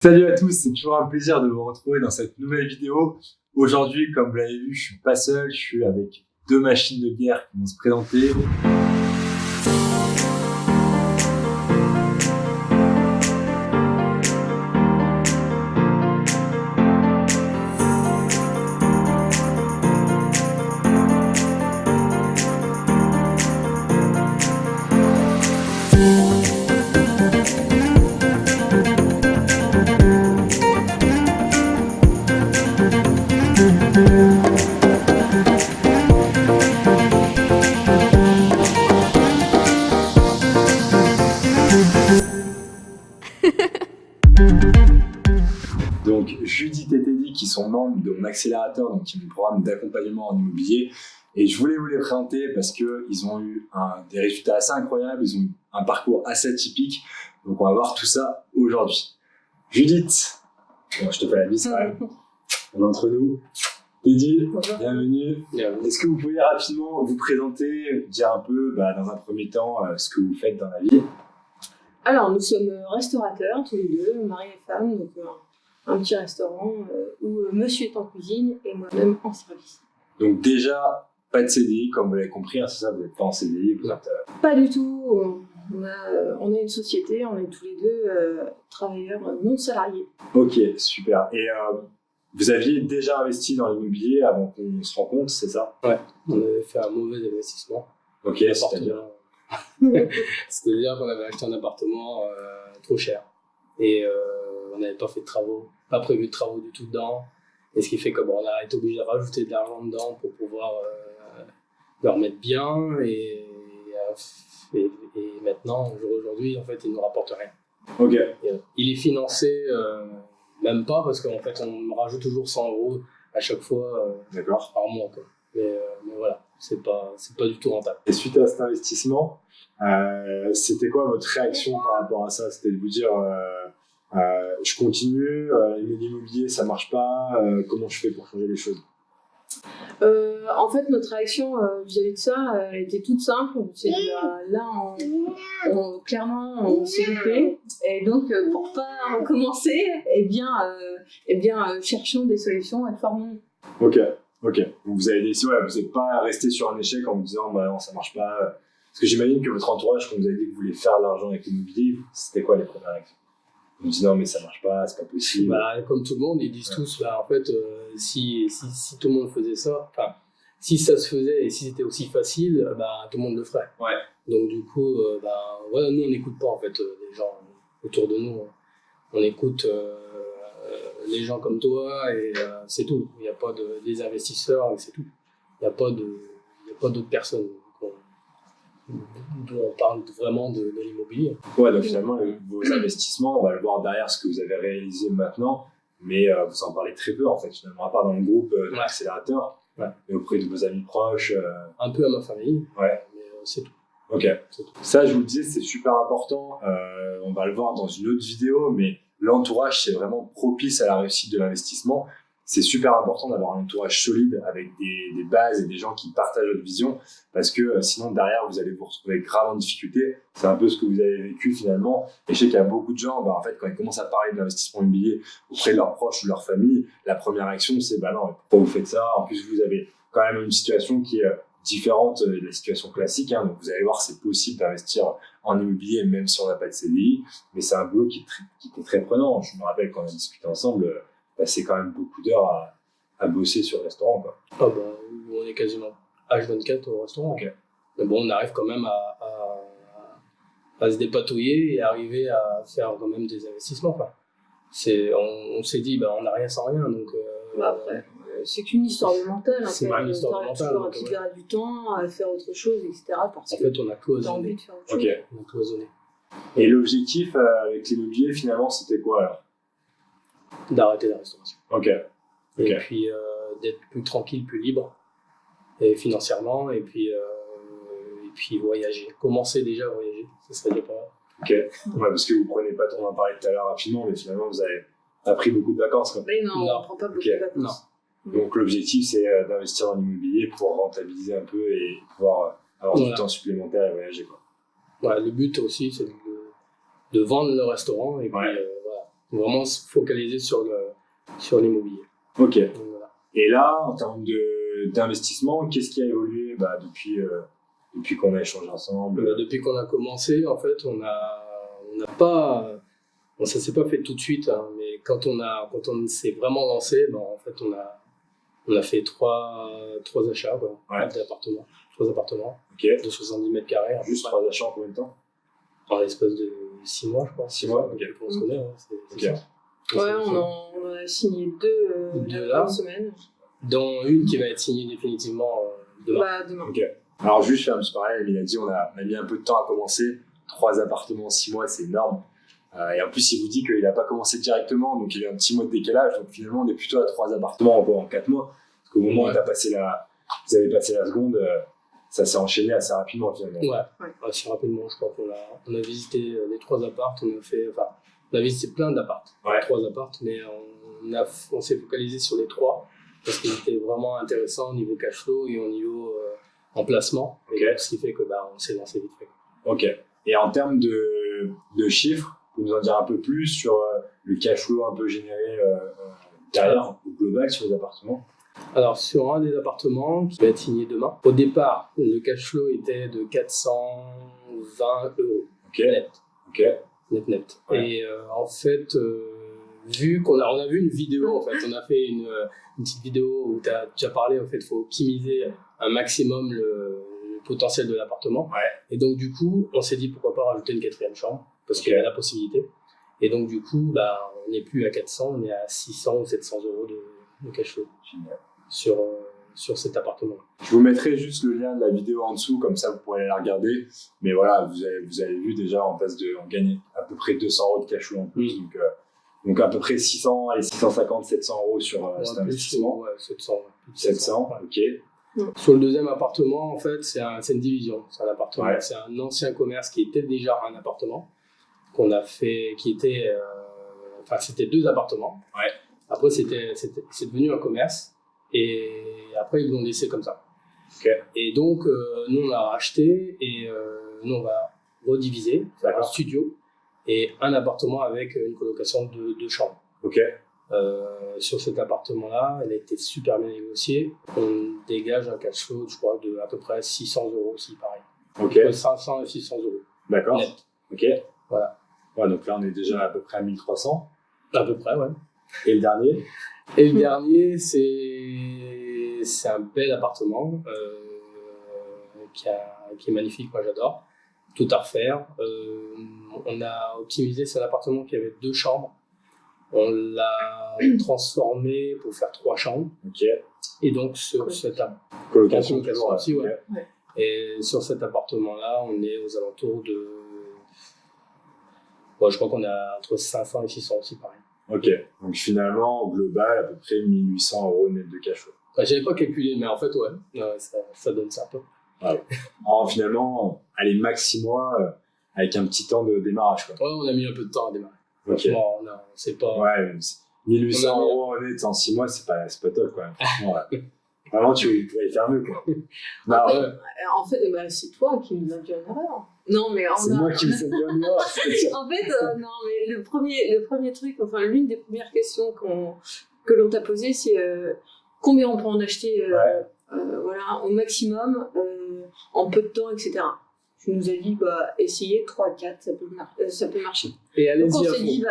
Salut à tous, c'est toujours un plaisir de vous retrouver dans cette nouvelle vidéo. Aujourd'hui, comme vous l'avez vu, je suis pas seul, je suis avec deux machines de guerre qui vont se présenter. Donc Judith et Teddy qui sont membres de mon accélérateur, donc qui est mon programme d'accompagnement en immobilier. Et je voulais vous les présenter parce qu'ils ont eu des résultats assez incroyables, ils ont eu un parcours assez atypique. Donc on va voir tout ça aujourd'hui. Judith, bon, je te fais la bise quand même, on est entre nous. Teddy, bienvenue. Est-ce que vous pouvez rapidement vous présenter, dire un peu dans un premier temps ce que vous faites dans la vie? Alors nous sommes restaurateurs tous les deux, mari et femme, donc un petit restaurant où monsieur est en cuisine et moi-même en service. Donc déjà, pas de CDI, comme vous l'avez compris, hein, c'est ça, vous n'êtes pas en CDI, vous êtes... Pas du tout, on a une société, on est tous les deux travailleurs non salariés. Ok, super. Et vous aviez déjà investi dans l'immobilier avant qu'on se rencontre, c'est ça? Ouais, on avait fait un mauvais investissement. Ok, c'est-à-dire C'est-à-dire qu'on avait acheté un appartement trop cher et on n'avait pas fait de travaux, pas prévu de travaux du tout dedans. Et ce qui fait qu'on a été obligé de rajouter de l'argent dedans pour pouvoir le remettre bien. Et maintenant, au jour d'aujourd'hui, en fait, il ne nous rapporte rien. Ok. Il est financé, même pas, parce qu'en fait, on rajoute toujours 100 € à chaque fois par mois, quoi. Mais voilà, c'est pas du tout rentable. Et suite à cet investissement, c'était quoi votre réaction par rapport à ça? C'était de vous dire je continue, l'immobilier ça marche pas, comment je fais pour changer les choses? En fait, notre réaction vis-à-vis de ça, elle était toute simple. C'est clairement, on s'est loupé. Et donc, pour pas recommencer, cherchons des solutions et formons. Ok. Donc vous avez décidé, vous n'êtes pas resté sur un échec en vous disant non, ça marche pas. Parce que j'imagine que votre entourage, quand vous avez dit que vous vouliez faire de l'argent avec l'immobilier, c'était quoi les premières réactions? Vous dites non, mais ça marche pas, c'est pas possible. Comme tout le monde, ils disent tous, en fait, si tout le monde faisait ça, si ça se faisait et si c'était aussi facile, tout le monde le ferait. Ouais. Donc du coup, nous on n'écoute pas en fait les gens autour de nous. On écoute les gens comme toi et c'est tout. Il n'y a pas des investisseurs et c'est tout. Il n'y a pas d'autres personnes dont on parle vraiment de l'immobilier. Ouais, donc finalement, vos investissements, on va le voir derrière ce que vous avez réalisé maintenant, mais vous en parlez très peu en fait, finalement, à part dans le groupe de l'accélérateur, et auprès de vos amis proches. Un peu à ma famille, mais c'est tout. Ok, ça je vous le disais, c'est super important, on va le voir dans une autre vidéo, mais l'entourage c'est vraiment propice à la réussite de l'investissement. C'est super important d'avoir un entourage solide avec des bases et des gens qui partagent votre vision, parce que sinon derrière vous allez vous retrouver grave en difficulté. C'est un peu ce que vous avez vécu finalement. Et je sais qu'il y a beaucoup de gens, en fait, quand ils commencent à parler de l'investissement immobilier auprès de leurs proches ou de leur famille, la première réaction c'est non, pourquoi vous faites ça? En plus vous avez quand même une situation qui est différente de la situation classique, hein. Donc vous allez voir, c'est possible d'investir en immobilier même si on n'a pas de CDI, mais c'est un boulot qui était très prenant. Je me rappelle quand on a discuté ensemble, c'est quand même beaucoup d'heures à bosser sur le restaurant, quoi. On est quasiment H24 au restaurant. Okay. Mais bon, on arrive quand même à se dépatouiller et arriver à faire quand même des investissements. On s'est dit, on n'a rien sans rien. Donc, après, c'est qu'une histoire de mental. C'est une histoire de mental. Toujours à libérer du temps, à faire autre chose, etc. Parce en fait, on a cloisonné. On a cloisonné. Et l'objectif avec l'immobilier, finalement, c'était quoi alors? D'arrêter la restauration. Et puis d'être plus tranquille, plus libre, et financièrement, et puis voyager. Commencer déjà à voyager, ça serait déjà pas mal. Parce que vous prenez pas on en parlait tout à l'heure rapidement, mais finalement vous avez pas pris beaucoup de vacances, quoi. Mais non, on prend pas beaucoup de vacances. Non. Donc l'objectif c'est d'investir dans l'immobilier pour rentabiliser un peu et pouvoir avoir du temps supplémentaire et voyager, quoi. Le but aussi c'est de vendre le restaurant et puis Vraiment se focaliser sur l'immobilier. Ok. Donc, voilà. Et là, en termes d'investissement, qu'est-ce qui a évolué depuis qu'on a échangé ensemble? Depuis qu'on a commencé, en fait, on n'a pas... Bon, ça s'est pas fait tout de suite, hein, mais quand on s'est vraiment lancé, en fait, on a fait trois achats, quoi, d'appartements, 3 appartements, de 70 mètres carrés. Juste 3 achats en combien de temps? En l'espace de 6 mois, je crois. 6 mois, ok. On se connaît, c'est ça. Ouais, on a signé 2 là, semaines. Dont une qui va être signée définitivement demain. Bah, demain. Ok. Alors, juste faire un petit parallèle, il a dit on a mis un peu de temps à commencer. 3 appartements en 6 mois, c'est énorme. Et en plus, il vous dit qu'il n'a pas commencé directement, donc il y a eu un petit mois de décalage. Donc finalement, on est plutôt à 3 appartements en 4 mois. Parce qu'au moment où vous avez passé la seconde, ça s'est enchaîné assez rapidement finalement. Ouais. Assez rapidement, je crois qu'on a visité les 3 apparts, on a visité plein d'apparts, 3 apparts, mais on s'est focalisé sur les 3 parce qu'ils étaient vraiment intéressants au niveau cash flow et au niveau emplacement. Et donc, ce qui fait que on s'est lancé vite fait. Ok. Et en termes de chiffres, vous nous en dire un peu plus sur le cash flow un peu généré derrière au global sur les appartements? Alors, sur un des appartements qui va être signé demain, au départ, le cash flow était de 420 € net. Ouais. Et en fait, vu qu'on a vu une vidéo, en fait, on a fait une petite vidéo où tu as déjà parlé, en fait, il faut optimiser un maximum le potentiel de l'appartement. Ouais. Et donc, du coup, on s'est dit pourquoi pas rajouter une 4e chambre, parce qu'il y a la possibilité. Et donc, du coup, on n'est plus à 400, on est à 600 ou 700 € de cash flow sur cet appartement. Je vous mettrai juste le lien de la vidéo en dessous, comme ça vous pourrez la regarder. Mais voilà, vous avez vu déjà, on gagne à peu près 200 € de cash flow en plus. Donc à peu près 600, allez, 650, 700 € sur cet investissement. Ouais, 700. 700, ok. Sur le 2e appartement, en fait, c'est une division. C'est un appartement. Ouais. C'est un ancien commerce qui était déjà un appartement qu'on a fait, c'était 2 appartements. Ouais. Après, c'est devenu un commerce. Et après, ils l'ont laissé comme ça. Okay. Et donc, nous, on a racheté et nous, on va rediviser un studio et un appartement avec une colocation de 2 chambres. Ok. Sur cet appartement-là, elle a été super bien négociée. On dégage un cash flow, je crois, de à peu près 600 € aussi, pareil. Ok. Entre 500 et 600 €. D'accord. Net. Ok. Voilà. Ouais, donc là, on est déjà à peu près à 1300. À peu près, ouais. Et le dernier? Et le dernier, c'est un bel appartement qui est magnifique, moi j'adore. Tout à refaire. On a optimisé, c'est un appartement qui avait 2 chambres. On l'a transformé pour faire 3 chambres. Ok. Et donc sur cet colocation aussi, ouais. Ouais. Et sur cet appartement-là, on est aux alentours de... je crois qu'on est entre 500 et 600 aussi, pareil. Ok, donc finalement, au global, à peu près 1800 € net de cash flow. J'avais pas calculé, mais en fait, ça donne ça un peu. Ah ouais. Alors finalement, allez, max 6 mois, avec un petit temps de démarrage, quoi. Ouais, on a mis un peu de temps à démarrer. Ok. Franchement, c'est pas... Ouais, 1800 € net en 6 mois, c'est pas top, quoi. Franchement, ouais. Vraiment, tu pourrais y faire mieux, quoi. Non, en fait, c'est toi qui nous as dit en erreur. Non, mais c'est moi qui me suis dit en erreur. En fait, non, mais le premier truc, enfin, l'une des premières questions que l'on t'a posées, c'est combien on peut en acheter voilà, au maximum, en peu de temps, etc. Tu nous as dit, essayez 3-4, ça peut marcher. Et allez-y. Donc on s'est dit,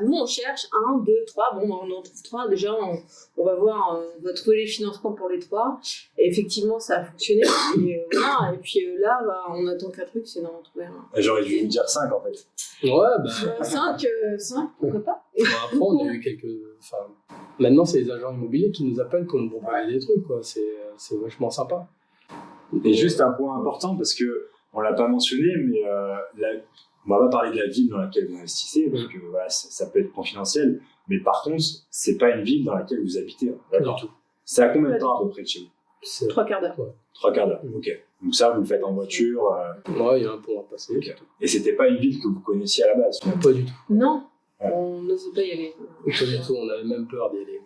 nous on cherche 1, 2, 3, on en trouve 3, déjà on va voir, on va trouver les financements pour les 3, et effectivement ça a fonctionné, et voilà, et puis là, on attend qu'un truc, c'est d'en trouver un. J'aurais dû vous dire 5 en fait. Ouais, 5, pourquoi pas. Après on a eu maintenant c'est les agents immobiliers qui nous appellent pour nous proposer des trucs, quoi. C'est vachement sympa. Et juste un point important, parce que on l'a pas mentionné, mais on va pas parler de la ville dans laquelle vous investissez, parce que ça peut être confidentiel, mais par contre, c'est pas une ville dans laquelle vous habitez. D'accord. Du tout. C'est à combien de temps à peu près de chez vous? 3 quarts d'heure. Ouais. 3 quarts d'heure, ok. Donc ça, vous le faites en voiture. Ouais, il y a un pont à passer. Okay. Et c'était pas une ville que vous connaissiez à la base? Pas du tout. Non. Ouais. On n'osait pas y aller. Pas du tout, on avait même peur d'y aller.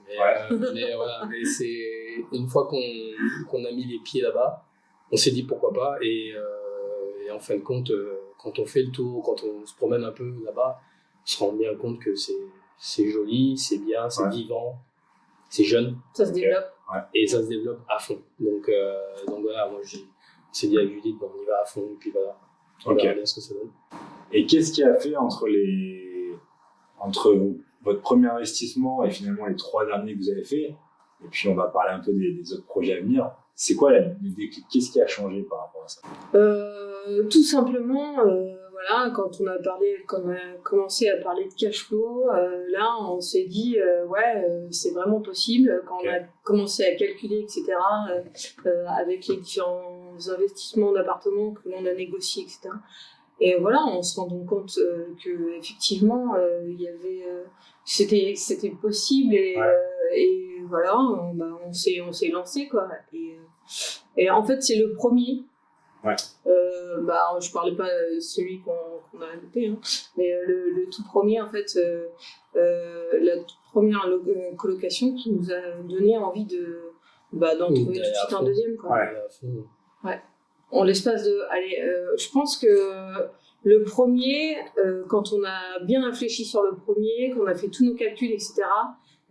Mais voilà, mais c'est une fois qu'on a mis les pieds là-bas, on s'est dit pourquoi pas, et en fin de compte, quand on fait le tour, quand on se promène un peu là-bas, se rend bien compte que c'est joli, c'est bien, c'est vivant, c'est jeune. Ça se développe. Et ça se développe à fond. Donc voilà, moi j'ai dit avec Judith, bon, on y va à fond, et puis voilà, on verra bien ce que ça donne. Et qu'est-ce qui a fait entre votre premier investissement et finalement les 3 derniers que vous avez fait, et puis on va parler un peu des autre projets à venir, c'est quoi le déclic? Qu'est-ce qui a changé par rapport à ça? Tout simplement, voilà, quand on a commencé à parler de cash flow, là on s'est dit c'est vraiment possible. Quand on a commencé à calculer, etc., avec les différents investissements d'appartements que l'on a négociés, etc. Et voilà, on se rend donc compte que effectivement il y avait c'était possible et voilà, on s'est lancé quoi. Et en fait c'est le premier. Je parlais pas de celui qu'on a noté, hein, mais le tout premier en fait, la toute première colocation qui nous a donné envie d'en trouver tout de suite un deuxième quoi. Ouais. En l'espace de, je pense que le premier, quand on a bien réfléchi sur le premier, qu'on a fait tous nos calculs, etc.,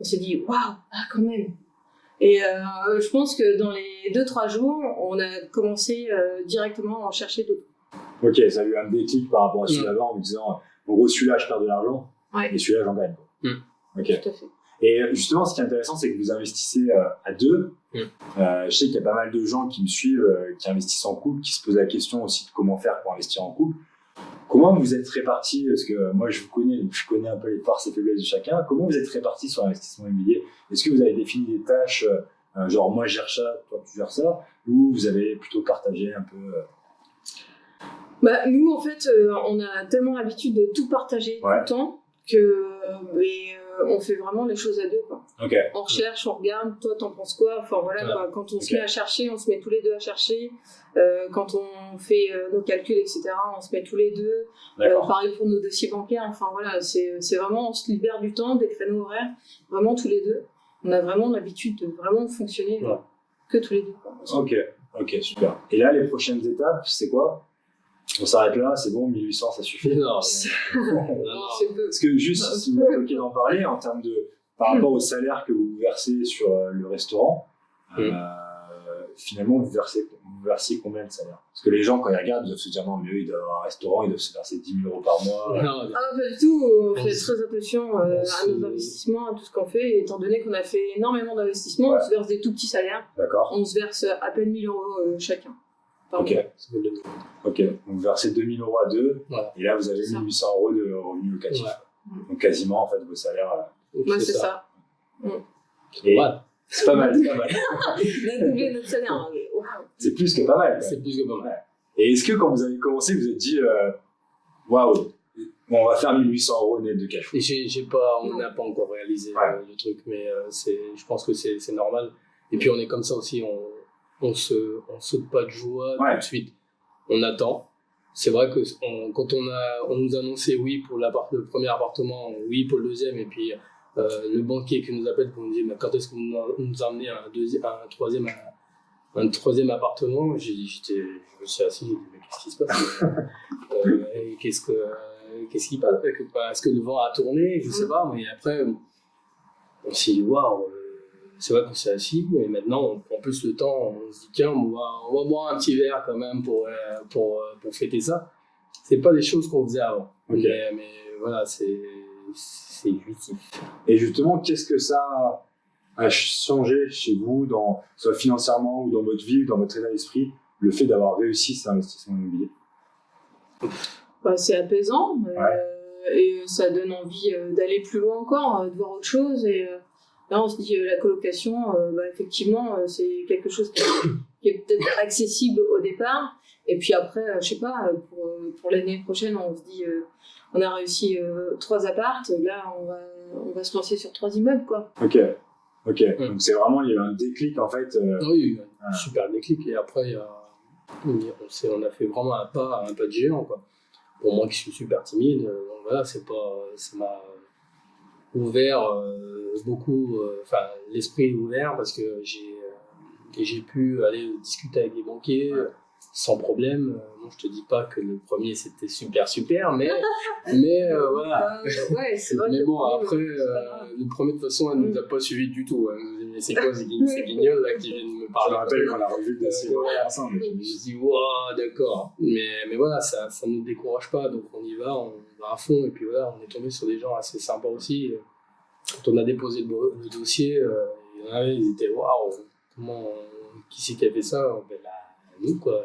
on s'est dit waouh, quand même. Et je pense que dans les 2-3 jours, on a commencé directement à en chercher d'autres. Ok, ça a eu un déclic par rapport à celui d'avant en me disant en gros celui-là je perds de l'argent et celui-là j'en gagne. Ok. Tout à fait. Et justement, ce qui est intéressant, c'est que vous investissez à 2. Je sais qu'il y a pas mal de gens qui me suivent, qui investissent en couple, qui se posent la question aussi de comment faire pour investir en couple. Comment vous êtes répartis? Parce que moi, je vous connais, donc je connais un peu les forces et faiblesses de chacun. Comment vous êtes répartis sur l'investissement immobilier? Est-ce que vous avez défini des tâches, genre moi je gère ça, toi tu gères ça, ou vous avez plutôt partagé un peu Nous, en fait, on a tellement l'habitude de tout partager tout le temps on fait vraiment les choses à 2 quoi. On recherche, on regarde, toi t'en penses quoi, enfin voilà quoi. Quand on se met à chercher, on se met tous les 2 à chercher. Quand on fait nos calculs, etc., on se met tous les 2. Pareil pour nos dossiers bancaires, enfin voilà, c'est vraiment, on se libère du temps, des créneaux horaires, vraiment tous les 2. On a vraiment l'habitude de vraiment fonctionner que tous les 2 quoi. Ok, super. Et là, les prochaines étapes, c'est quoi? On s'arrête là, c'est bon, 1800 ça suffit? Non. C'est peu. Parce que juste, si vous êtes ok d'en parler, en termes par rapport au salaire que vous versez sur le restaurant, finalement, vous versez combien de salaire? Parce que les gens, quand ils regardent, ils doivent se dire non, mais eux, ils doivent avoir un restaurant, ils doivent se verser 10 000 € par mois. Non, pas du tout. On fait très attention à nos investissements, à tout ce qu'on fait. Et étant donné qu'on a fait énormément d'investissements, on se verse des tout petits salaires. D'accord. On se verse à peine 1 000 € chacun. Ok, donc vous versez 2 000 € à 2, et là vous avez 1 800 € de revenus locatifs. Donc quasiment en fait vos salaires. C'est ça. Et c'est pas mal, On a doublé notre salaire. Wow. C'est plus que pas mal. C'est plus que pas mal. Et est-ce que quand vous avez commencé, vous vous êtes dit waouh, on va faire 1 800 € net de cash flow? On n'a pas encore réalisé le truc, mais je pense que c'est normal. Et puis on est comme ça aussi, on saute pas de joie tout de suite. On attend. C'est vrai que quand on nous a annoncé oui pour le premier appartement, oui pour le deuxième, et puis le banquier qui nous appelle pour nous dire quand est-ce que vous nous amenez un troisième appartement, je me suis assis, j'ai dit mais qu'est-ce qui se passe? Qu'est-ce qui passe? Est-ce que le vent a tourné? Je sais pas, mais après on s'est dit waouh. C'est vrai qu'on s'est assis, et maintenant on prend plus le temps, on se dit tiens, on va boire un petit verre quand même pour fêter ça. C'est pas des choses qu'on faisait avant, mais voilà, c'est jouissif. Et justement, qu'est-ce que ça a changé chez vous, soit financièrement ou dans votre vie, ou dans votre état d'esprit, le fait d'avoir réussi cet investissement immobilier? C'est apaisant, et ça donne envie d'aller plus loin encore, de voir autre chose. Et là, on se dit la colocation, effectivement, c'est quelque chose qui est peut-être accessible au départ. Et puis après, je sais pas, pour l'année prochaine, on se dit, on a réussi 3 appartes. Là, on va se lancer sur 3 immeubles, quoi. Ok. Donc c'est vraiment, il y a eu un déclic en fait. Oui, un super déclic. Et après, on a fait vraiment un pas de géant, quoi. Pour moi qui suis super timide, donc voilà, ça m'a ouvert beaucoup, l'esprit est ouvert parce que j'ai pu aller discuter avec des banquiers, sans problème. Bon, je te dis pas que le premier c'était super, mais voilà. Ouais, c'est vrai. Mais que bon, le premier, après, le premier, de toute façon, elle nous a pas suivi du tout. Elle nous a dit, mais c'est quoi ces guignols là qui viennent me Je parler? me rappelle qu'on a revu le dossier ensemble. Je me dis, wow, d'accord. Mais voilà, ça nous décourage pas, donc on y va, on va à fond. Et puis voilà, on est tombé sur des gens assez sympas aussi. Quand on a déposé le dossier, il y en avait, ils étaient, waouh, qui c'est qui a fait ça? Ben là, nous, quoi.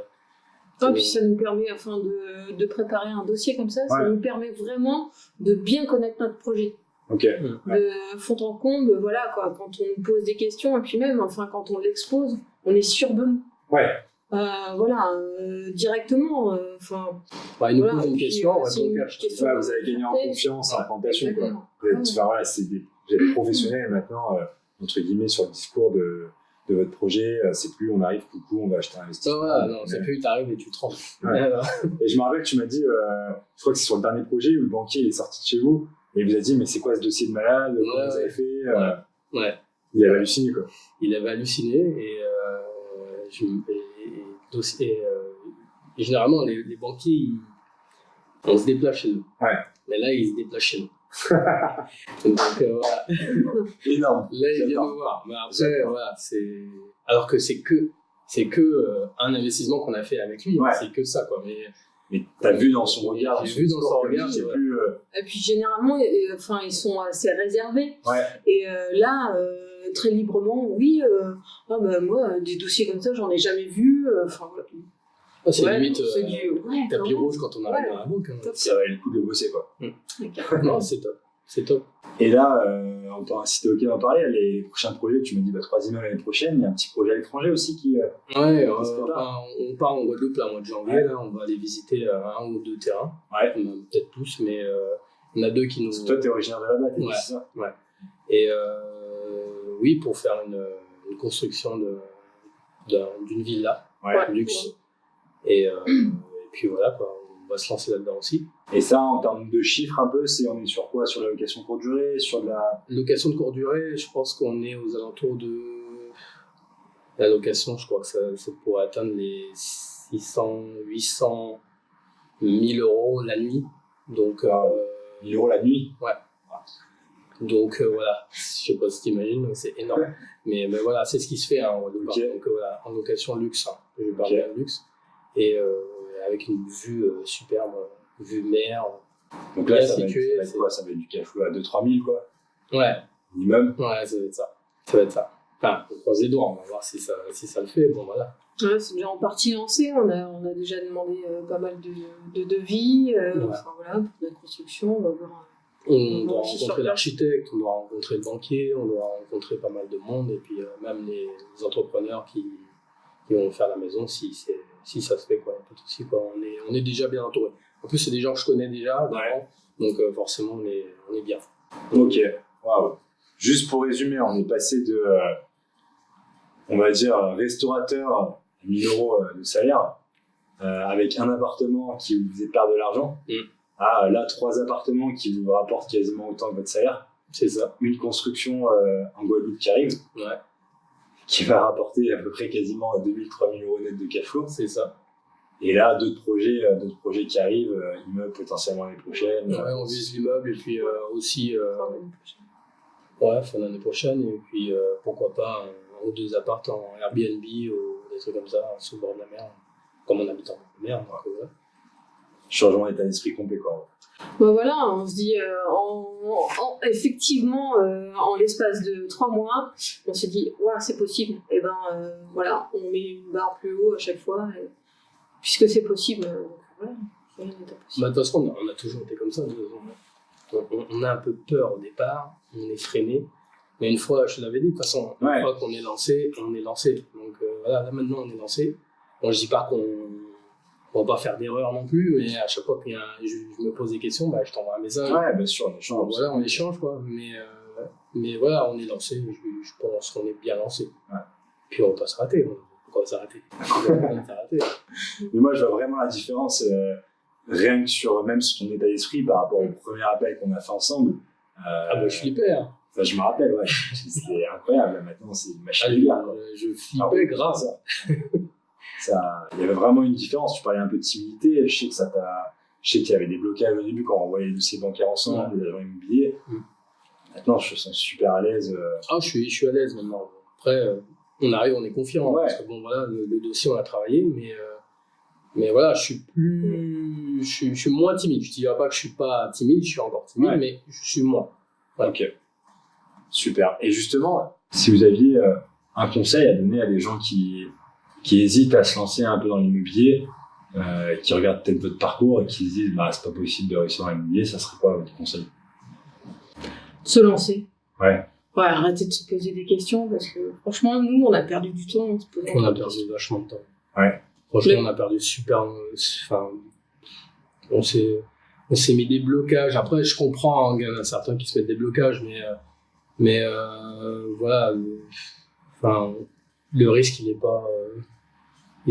puis ça nous permet, enfin, de préparer un dossier comme ça Ouais. nous permet vraiment de bien connaître notre projet. Ok. De fond en comble, voilà, quoi. Quand on nous pose des questions, et puis même, enfin, quand on l'expose, on est sûr de nous. Ouais. Directement, enfin. Il nous voilà, pose une et puis, question, on c'est répond une cash. question Ouais, vous avez gagné en confiance, en plantation, quoi. Exactement. Vous êtes, enfin, voilà, vous êtes professionnels maintenant, entre guillemets, sur le discours de votre projet. C'est plus on arrive, coucou, on va acheter un investissement. Voilà, non, c'est plus t'arrives et tu trembles. Ouais. Et je me rappelle que tu m'as dit, je crois que c'est sur le dernier projet où le banquier il est sorti de chez vous et il vous a dit, mais c'est quoi ce dossier de malade, comment vous avez fait Ouais. Il avait halluciné, quoi. Il avait halluciné et généralement les banquiers on se déplace chez eux. Ouais. Mais là ils se déplacent chez nous. Donc voilà. Énorme. Là ils viennent nous voir. Mais après voilà, alors que c'est que un investissement qu'on a fait avec lui. Ouais. C'est que ça quoi. Mais t'as vu dans son regard. J'ai vu dans son regard. C'est Ouais. plus. Et puis généralement, enfin, ils sont assez réservés. Ouais. Et là, très librement, oui, moi, des dossiers comme ça, j'en ai jamais vu. Enfin, voilà. C'est Ouais, limite c'est du tapis vraiment. rouge quand on arrive Ouais. dans la banque. Hein. Top. Ça valait le coup de bosser, quoi. Non, c'est top. C'est top. Et là, si t'es OK d'en parler, les prochains projets, tu m'as dit 3e l'année prochaine, il y a un petit projet à l'étranger aussi qui. Ouais, se prépare. on part en Guadeloupe là, au mois de janvier. Ouais. Là, on va aller visiter un ou deux terrains. Ouais. Peut-être plus, mais on a deux qui nous. Parce que toi, t'es originaire de là-bas, t'es Ouais. c'est ça? Et oui, pour faire une construction d'une villa, Ouais. luxe. Et puis voilà, quoi, on va se lancer là-dedans aussi. Et ça, en termes de chiffres, un peu, on est sur quoi? Sur la location courte durée? Sur de la. Location de courte durée, je pense qu'on est aux alentours de. La location, je crois que ça pourrait atteindre les 600, 800, 1000 euros la nuit. Donc, 1000 € la nuit? donc voilà, je sais pas si t'imagines, mais c'est énorme. mais voilà, c'est ce qui se fait en Guadeloupe. Ok. Donc voilà, en location luxe, hein. Je parle Ok. bien de luxe. Et avec une vue superbe, vue mer. Donc là, Bien ça va situé, être quoi? Ça va être du cash flow à 2-3 000, quoi, Ouais, minimum. ouais, ça va être ça. Ça va être ça. Enfin, on croise les doigts, on va voir si ça le fait. Bon, voilà. Ouais, c'est déjà en partie lancé. On a déjà demandé pas mal de devis. Ouais. Enfin, voilà, pour la construction, on va voir. On doit aussi sur rencontrer place. l'architecte, on doit rencontrer le banquier, on doit rencontrer pas mal de monde, et puis même les entrepreneurs qui vont faire la maison si ça se fait, quoi. Pas de souci, quoi. On est déjà bien entouré. En plus, c'est des gens que je connais déjà d'avant, donc forcément, on est bien. Ok, waouh. Juste pour résumer, on est passé de, on va dire, restaurateur à 1000 € de salaire, avec un appartement qui vous faisait perdre de l'argent, à là, 3 appartements qui vous rapportent quasiment autant que votre salaire. C'est ça. Une construction en Guadeloupe qui arrive, Ouais, qui va rapporter à peu près quasiment 2000-3000 € net de cash flow. c'est ça. Et là, d'autres projets qui arrivent, immeubles potentiellement l'année prochaine. Ouais, on vise l'immeuble, et puis aussi, fin d'année prochaine, et puis pourquoi pas un ou deux apparts en Airbnb ou des trucs comme ça, sous le bord de la mer, comme on habite en bord de la mer. Donc, ouais. Changement d'état d'esprit complet, quoi. Bah voilà, on se dit, effectivement, en l'espace de 3 mois, on s'est dit, ouais, c'est possible. Et ben voilà, on met une barre plus haut à chaque fois, puisque c'est possible. Voilà, rien n'est impossible. Bah, de toute façon, on a toujours été comme ça. On a un peu peur au départ, on est freiné. Mais une fois, je te l'avais dit, de toute façon, une fois qu'on est lancé, on est lancé. Donc voilà, là maintenant, on est lancé. Bon, je dis pas qu'on va pas faire d'erreur non plus, mais à chaque fois que je me pose des questions, bah, je t'envoie un message. Ouais, bien sûr, on échange. Voilà, on échange, quoi. Mais voilà, on est lancé. Je pense qu'on est bien lancé. Ouais. Puis on va pas se rater. Pourquoi va s'arrêter? Mais moi, je vois vraiment la différence, rien que sur ton état d'esprit par rapport au premier appel qu'on a fait ensemble. Ah bah je flippais. Hein. Ça, je me rappelle, ouais. C'était incroyable. Maintenant, c'est une machine de guerre, quoi. Je flippais grave. il y avait vraiment une différence. Tu parlais un peu de timidité. Je sais qu'il y avait des blocages au début quand on voyait les dossiers bancaires ensemble, les agents immobiliers. Maintenant, je me sens super à l'aise. Ah, je suis à l'aise maintenant. Après, on arrive, on est confiant. Ouais. Parce que bon, voilà, le dossier, on l'a travaillé, mais voilà, je suis moins timide. Je ne dirais pas que je suis pas timide, je suis encore timide, mais je suis moins. Voilà. Ok. Super. Et justement, si vous aviez un conseil à donner à des gens qui hésitent à se lancer un peu dans l'immobilier, qui regardent peut-être votre parcours et qui se disent c'est pas possible de réussir dans l'immobilier, ça serait quoi votre conseil? Se lancer. Ouais. Ouais, arrêter de se poser des questions parce que franchement, nous, on a perdu du temps. On a perdu vachement de temps. Ouais. Franchement, on a perdu super. Enfin, on s'est mis des blocages. Après, je comprends, il y en a certains qui se mettent des blocages, mais voilà. Enfin, le risque, il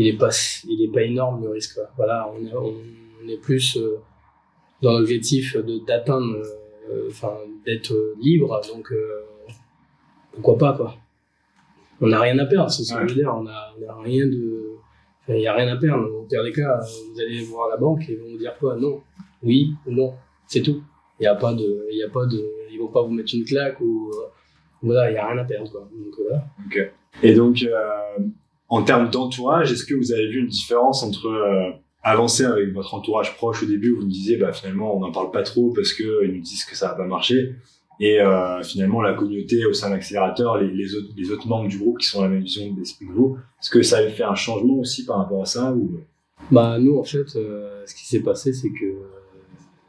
est pas énorme, le risque. Voilà, on est plus dans l'objectif d'atteindre, d'être libre, donc pourquoi pas, quoi. On n'a rien à perdre, c'est ce que je veux dire. On a rien de. Il n'y a rien à perdre. Au pire des cas, vous allez voir la banque et ils vont vous dire quoi? Non, oui ou non, c'est tout. Il y a pas de, ils vont pas vous mettre une claque ou voilà, il y a rien à perdre, quoi. Donc voilà. Ok. Et donc, en termes d'entourage, est-ce que vous avez vu une différence entre avancer avec votre entourage proche au début où vous me disiez finalement on n'en parle pas trop parce que ils nous disent que ça va pas marcher, et finalement la communauté au sein de l'accélérateur, les autres membres du groupe qui sont la même vision d'esprit que vous, est-ce que ça a fait un changement aussi par rapport à ça ou... Nous en fait, ce qui s'est passé, c'est que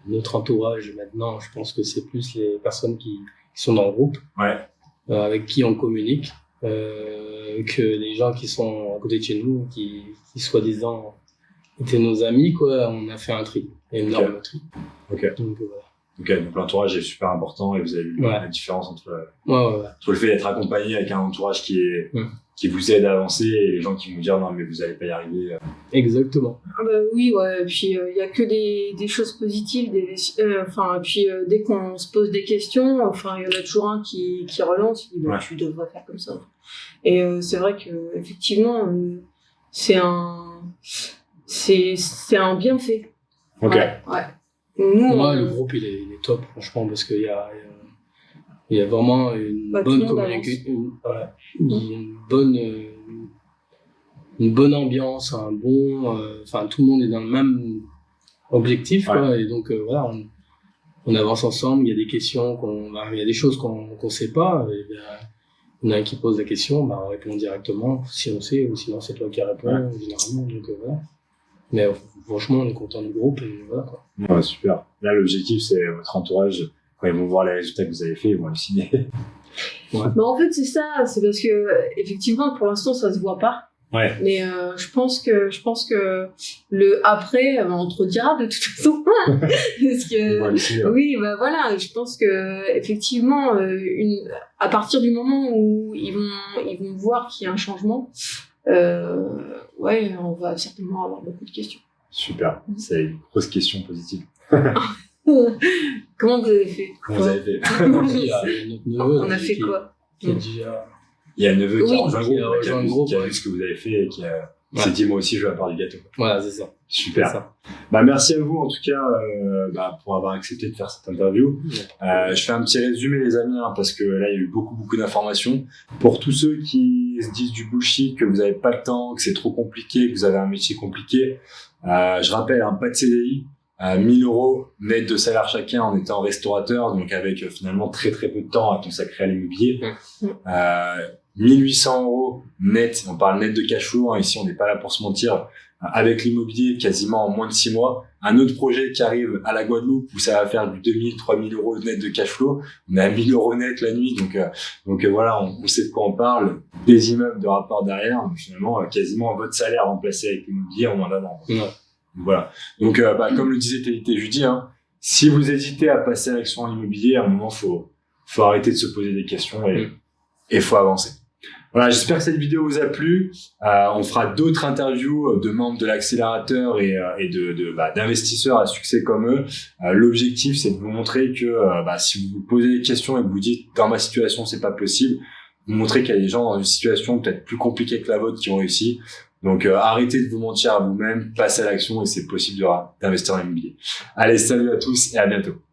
notre entourage maintenant, je pense que c'est plus les personnes qui sont dans le groupe, avec qui on communique, que les gens qui sont à côté de chez nous, qui soi-disant étaient nos amis, quoi. On a fait un tri, énorme tri. Donc voilà. Ok, donc l'entourage est super important et vous avez vu la différence entre le fait d'être accompagné avec un entourage qui vous aide à avancer et les gens qui vont dire non mais vous allez pas y arriver. Exactement. Oui, ouais. Et puis il y a que des choses positives, puis dès qu'on se pose des questions, il y en a toujours un qui relance, qui dit tu devrais faire comme ça. Et c'est vrai que effectivement c'est un bienfait. Ok. Ouais. Nous, le groupe il est top, franchement, parce qu'il y a vraiment une bonne communication, une bonne ambiance, un bon, tout le monde est dans le même objectif, quoi. Et donc voilà, on avance ensemble. Il y a des questions il y a des choses qu'on sait pas. Et bien, il y en a un qui pose la question, on répond directement si on sait, ou sinon c'est toi qui réponds généralement. Donc voilà. Mais franchement, on est content du groupe et voilà, quoi. Ouais, super. Là, l'objectif, c'est votre entourage. Quand ils vont voir les résultats que vous avez faits, ils vont le signer. En fait, c'est ça. C'est parce que, effectivement, pour l'instant, ça se voit pas. Ouais. Mais je pense que le après, on te redira de toute façon. Parce que, oui, voilà. Je pense que effectivement, à partir du moment où ils vont voir qu'il y a un changement, on va certainement avoir beaucoup de questions. Super, c'est une grosse question positive. Comment vous avez fait? Il y a notre neveu. On a fait quoi? Il y a un neveu qui a rejoint le groupe, qui a vu vu ce que vous avez fait et qui s'est dit moi aussi je veux la part du gâteau. Voilà, c'est ça. Super. C'est ça. Merci à vous en tout cas pour avoir accepté de faire cette interview. Je fais un petit résumé les amis parce que là il y a eu beaucoup d'informations. Pour tous ceux qui se disent du bullshit, que vous n'avez pas le temps, que c'est trop compliqué, que vous avez un métier compliqué, je rappelle, pas de CDI, 1000 € net de salaire chacun en étant restaurateur, donc avec finalement très peu de temps à consacrer à l'immobilier. 1800 € net, on parle net de cash flow, ici on n'est pas là pour se mentir, avec l'immobilier quasiment en moins de 6 mois. Un autre projet qui arrive à la Guadeloupe où ça va faire du 2000-3000 € net de cash flow, on est à 1000 € net la nuit, donc voilà, on sait de quoi on parle, des immeubles de rapport derrière, donc finalement quasiment votre salaire remplacé avec l'immobilier en moins d'un an. Voilà. Donc comme le disait Télité Judy, si vous hésitez à passer à l'action en immobilier, à un moment faut arrêter de se poser des questions et faut avancer. Voilà, j'espère que cette vidéo vous a plu. On fera d'autres interviews de membres de l'accélérateur et d'investisseurs à succès comme eux. L'objectif, c'est de vous montrer que si vous vous posez des questions et que vous dites dans ma situation c'est pas possible, vous montrer qu'il y a des gens dans une situation peut-être plus compliquée que la vôtre qui ont réussi. Donc, arrêtez de vous mentir à vous-même, passez à l'action et c'est possible d'investir en immobilier. Allez, salut à tous et à bientôt.